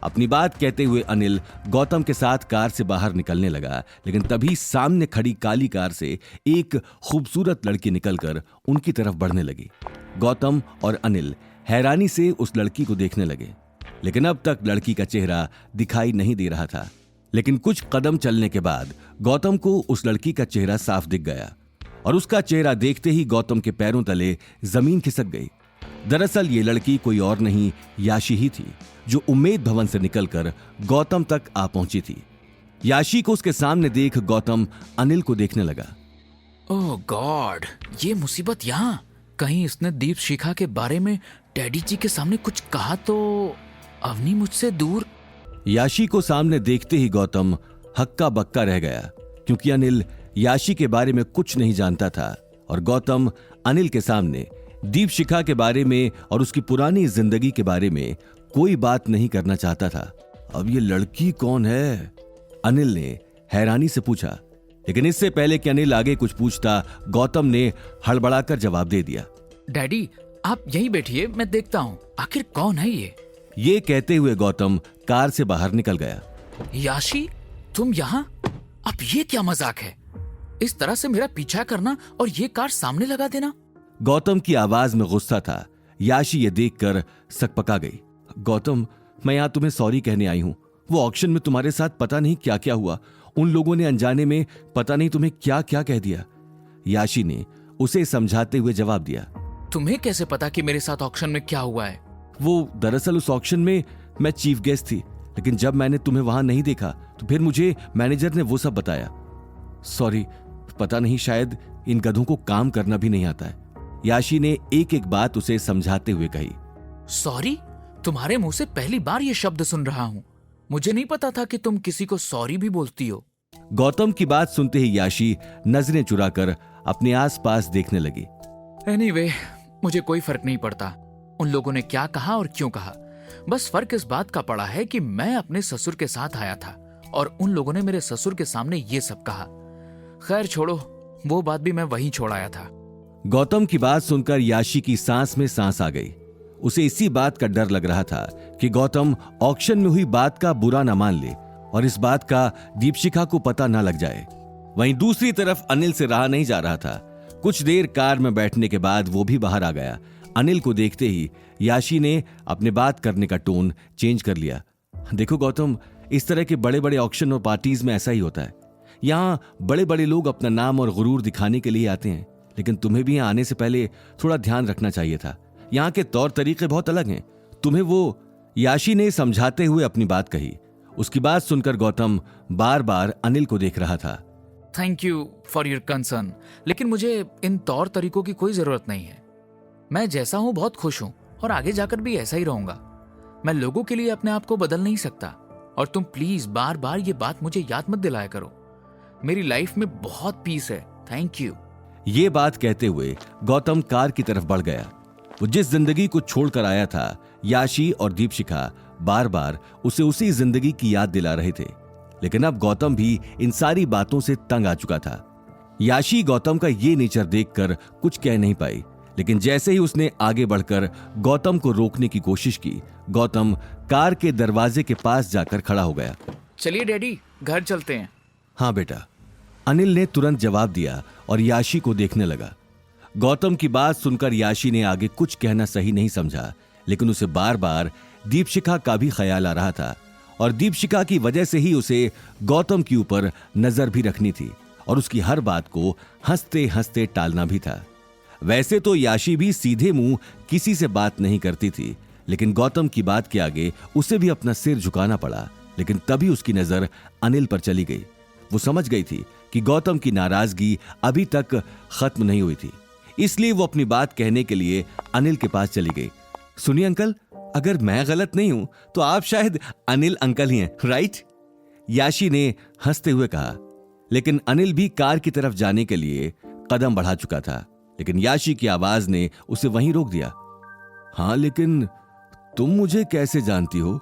अपनी बात कहते हुए अनिल गौतम के साथ कार से बाहर निकलने लगा, लेकिन तभी सामने खड़ी काली कार से एक खूबसूरत लड़की निकलकर उनकी तरफ बढ़ने लगी। गौतम और अनिल हैरानी से उस लड़की को देखने लगे, लेकिन अब तक लड़की का चेहरा दिखाई नहीं दे रहा था। लेकिन कुछ कदम चलने के बाद गौतम को उस लड़की का चेहरा साफ दिख गया और उसका चेहरा देखते ही गौतम के पैरों तले जमीन खिसक गई। दरअसल ये लड़की कोई और नहीं याशी ही थी, जो उम्मेद भवन से निकलकर गौतम तक आ पहुंची थी। याशी को उसके सामने देख गौतम अनिल को देखने लगा। ओह गॉड, ये मुसीबत यहाँ। कहीं इसने दीप शिखा के बारे में डैडी जी के सामने कुछ कहा तो अवनी मुझसे दूर। याशी को सामने देखते ही गौतम हक्का बक्का रह गया, क्योंकि अनिल याशी के बारे में कुछ नहीं जानता था और गौतम अनिल के सामने दीप शिखा के बारे में और उसकी पुरानी जिंदगी के बारे में कोई बात नहीं करना चाहता था। अब ये लड़की कौन है? अनिल ने हैरानी से पूछा, लेकिन इससे पहले कि अनिल आगे कुछ पूछता, गौतम ने हड़बड़ाकर जवाब दे दिया। डैडी आप यहीं बैठिए, मैं देखता हूँ आखिर कौन है ये कहते हुए गौतम कार से बाहर निकल गया। याशी तुम यहाँ? अब ये क्या मजाक है? इस तरह से मेरा पीछा करना और ये कार सामने लगा देना। गौतम की आवाज में गुस्सा था। याशी ये देखकर सकपका गई। गौतम, मैं यहाँ तुम्हें सॉरी कहने आई हूँ। वो ऑक्शन में तुम्हारे साथ पता नहीं क्या क्या हुआ। उन लोगों ने अनजाने में पता नहीं तुम्हें क्या क्या कह दिया। याशी ने उसे समझाते हुए जवाब दिया। तुम्हें कैसे पता कि मेरे साथ ऑक्शन में क्या हुआ है? वो दरअसल उस ऑक्शन में मैं चीफ गेस्ट थी, लेकिन जब मैंने तुम्हें वहां नहीं देखा तो फिर मुझे मैनेजर ने वो सब बताया। सॉरी, पता नहीं शायद इन गधों को काम करना भी नहीं आता है। याशी ने एक एक बात उसे समझाते हुए कही। सॉरी? तुम्हारे मुंह से पहली बार ये शब्द सुन रहा हूँ। मुझे नहीं पता था कि तुम किसी को सॉरी भी बोलती हो। गौतम की बात सुनते ही याशी नजरें चुराकर अपने आसपास देखने लगी। एनीवे, मुझे कोई फर्क नहीं पड़ता उन लोगों ने क्या कहा और क्यों कहा। बस फर्क इस बात का पड़ा है कि मैं अपने ससुर के साथ आया था और उन लोगों ने मेरे ससुर के सामने ये सब कहा। खैर छोड़ो, वो बात भी मैं वहीं छोड़ आया था। गौतम की बात सुनकर याशी की सांस में सांस आ गई। उसे इसी बात का डर लग रहा था कि गौतम ऑक्शन में हुई बात का बुरा न मान ले और इस बात का दीपशिखा को पता न लग जाए। वहीं दूसरी तरफ अनिल से रहा नहीं जा रहा था। कुछ देर कार में बैठने के बाद वो भी बाहर आ गया। अनिल को देखते ही याशी ने अपने बात करने का टोन चेंज कर लिया। देखो गौतम, इस तरह के बड़े बड़े ऑक्शन और पार्टीज में ऐसा ही होता है। यहाँ बड़े बड़े लोग अपना नाम और गुरूर दिखाने के लिए आते हैं, लेकिन तुम्हें भी यहाँ आने से पहले थोड़ा ध्यान रखना चाहिए था। यहाँ के तौर तरीके बहुत अलग हैं। तुम्हें वो याशी ने समझाते हुए अपनी बात कही। उसकी बात सुनकर गौतम बार बार अनिल को देख रहा था। Thank you for your concern, लेकिन मुझे इन तौर तरीकों की कोई जरूरत नहीं है। मैं जैसा हूं बहुत खुश हूं और आगे जाकर भी ऐसा ही रहूंगा। मैं लोगों के लिए अपने आप को बदल नहीं सकता और तुम प्लीज बार बार ये बात मुझे याद मत दिलाया करो। मेरी लाइफ में बहुत पीस है। Thank you. ये बात कहते हुए गौतम कार की तरफ बढ़ गया। वो जिस जिंदगी को छोड़कर आया था, याशी और दीपशिखा बार बार उसे उसी जिंदगी की याद दिला रहे थे, लेकिन अब गौतम भी इन सारी बातों से तंग आ चुका था। याशी गौतम का ये नेचर देखकर कुछ कह नहीं पाई, लेकिन जैसे ही उसने आगे बढ़कर गौतम को रोकने की कोशिश की, गौतम कार के दरवाजे के पास जाकर खड़ा हो गया। चलिए डैडी, घर चलते हैं। हाँ बेटा, अनिल ने तुरंत जवाब दिया और याशी को देखने लगा। गौतम की बात सुनकर याशी ने आगे कुछ कहना सही नहीं समझा, लेकिन उसे बार बार दीपशिखा का भी ख्याल आ रहा था और दीपशिखा की वजह से ही उसे गौतम के ऊपर नजर भी रखनी थी और उसकी हर बात को हंसते हंसते टालना भी था। वैसे तो याशी भी सीधे मुंह किसी से बात नहीं करती थी, लेकिन गौतम की बात के आगे उसे भी अपना सिर झुकाना पड़ा। लेकिन तभी उसकी नजर अनिल पर चली गई। वो समझ गई थी कि गौतम की नाराजगी अभी तक खत्म नहीं हुई थी, इसलिए वो अपनी बात कहने के लिए अनिल के पास चली गई। सुनिए अंकल, अगर मैं गलत नहीं हूं तो आप शायद अनिल अंकल ही हैं, राइट? याशी ने हंसते हुए कहा, लेकिन अनिल भी कार की तरफ जाने के लिए कदम बढ़ा चुका था, लेकिन याशी की आवाज ने उसे वहीं रोक दिया। हाँ, लेकिन तुम मुझे कैसे जानती हो?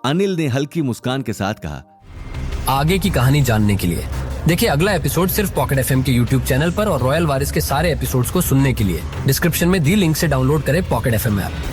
अनिल ने हल्की मुस्कान के साथ कहा। आगे की कहानी जानने के लिए देखिए अगला एपिसोड सिर्फ पॉकेट एफएम के यूट्यूब चैनल पर और रॉयल वारिस के सारे एपिसोड्स को सुनने के लिए डिस्क्रिप्शन में दी लिंक से डाउनलोड करें पॉकेट एफएम ऐप।